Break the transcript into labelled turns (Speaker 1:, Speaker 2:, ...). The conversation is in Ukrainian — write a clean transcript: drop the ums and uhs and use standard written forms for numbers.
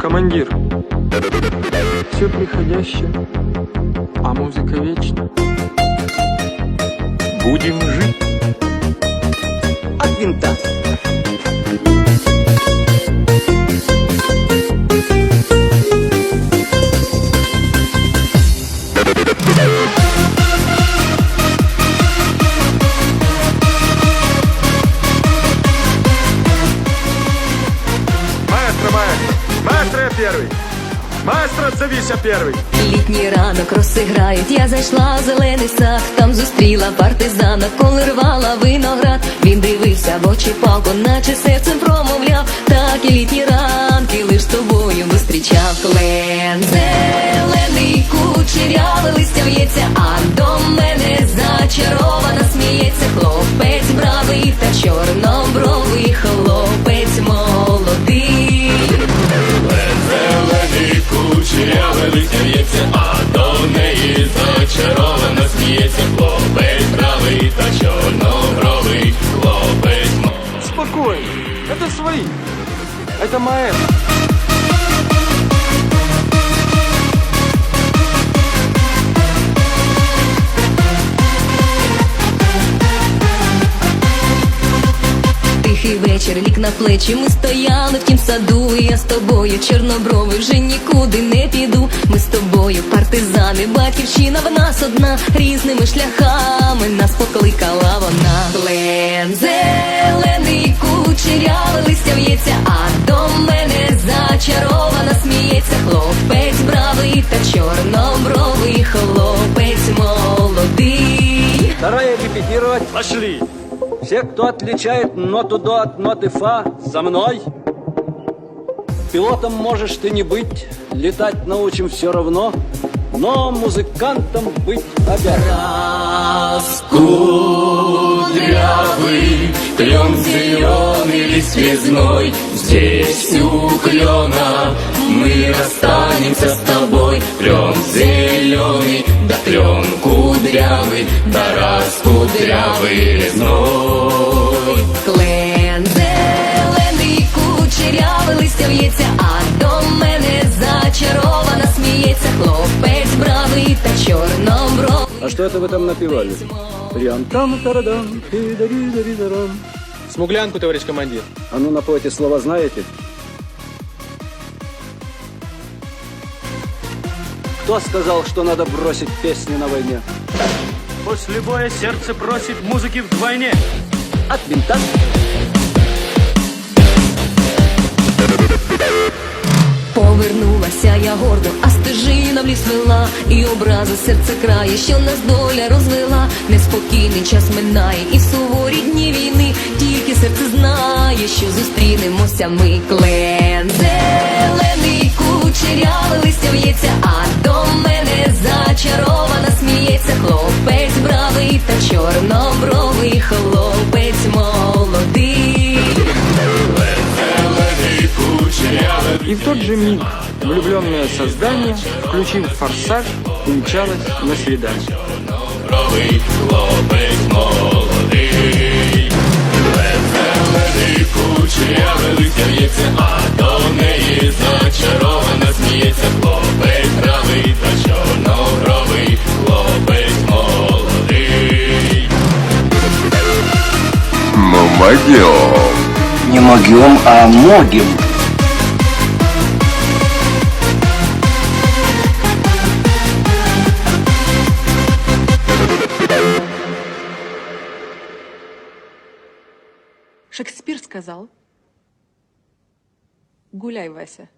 Speaker 1: Командир, все приходящее, а музыка вечна. Будем жить.
Speaker 2: От винта.
Speaker 3: Маестро, я первый. Маестро, отзовися первый.
Speaker 4: Літній ранок розсиграють, я зайшла в зелений сад, там зустріла партизана, коли рвала виноград. Він дивився в очі палко, наче серцем промовляв, так і літні ранки лиш з тобою зустрічав. Клен зелений, кучеряве листя в'ється, а до мене зачарована сміється. Хлопець бравий та чорнобровий, хлопець молодий.
Speaker 5: Зелений, кучеряве листя в'ється, а до неї зачарована сміється. Хлопець правий та чорнобровий, хлопець.
Speaker 1: Спокойно, это свои, это маэстро.
Speaker 4: Тихий вечір ліг на плечі, ми стояли в тім саду, і я з тобою, чорнобровий, вже нікуди не піду. Ми з тобою партизани, батьківщина в нас одна, різними шляхами нас покликала вона. Клен зелений, кучеряве листя в'ється, а до мене зачарована сміється. Хлопець бравий та чорнобровий, хлопець молодий.
Speaker 2: Второе, репетировать.
Speaker 3: Пошли.
Speaker 2: Все, кто отличает ноту до от ноты фа, за мной. Пилотом можешь ты не быть, летать научим все равно, но музыкантом быть обязан.
Speaker 5: Кудрявый, клен зеленый, лист связной, здесь у клена мы расстанемся с тобой. Клен зеленый, да клен кудрявый, да раз кудрявый резной.
Speaker 4: Клен зелений, кучеряве листя в'ється, а до мене зачарована сміється. Хлопець бравий та чорнобровий.
Speaker 2: А что это вы там напевали? Рям-там-тарадам, хидари-дари-дарам.
Speaker 1: Смуглянку, товарищ командир.
Speaker 2: А ну напойте слова, знаете? Кто сказал, что надо бросить песни на войне?
Speaker 3: После боя сердце просит музыки вдвойне.
Speaker 2: От винта.
Speaker 4: Повернулася я гордо, а стежина в ліс вела, і образа серце крає, що нас доля розвела. Неспокійний час минає, і в суворі дні війни тільки серце знає, що зустрінемося ми. Клен зелений, кучеряве листя в'ється, а до мене зачарована сміється. Хлопець бравий та чорнобровий, хлопець молодий.
Speaker 5: Зелений, кучеряве.
Speaker 1: И в тот же миг влюбленное создание, включив форсаж, умчалось на свидание.
Speaker 5: Чорнобровий, хлопець молодий. Зелений, кучеряве листя в'ється, а до неї зачарована сміється. Хлопець правий та чорнобровий, хлопець молодий.
Speaker 6: Но могем.
Speaker 2: Не могем, а могим.
Speaker 7: Шекспир сказал: «Гуляй, Вася».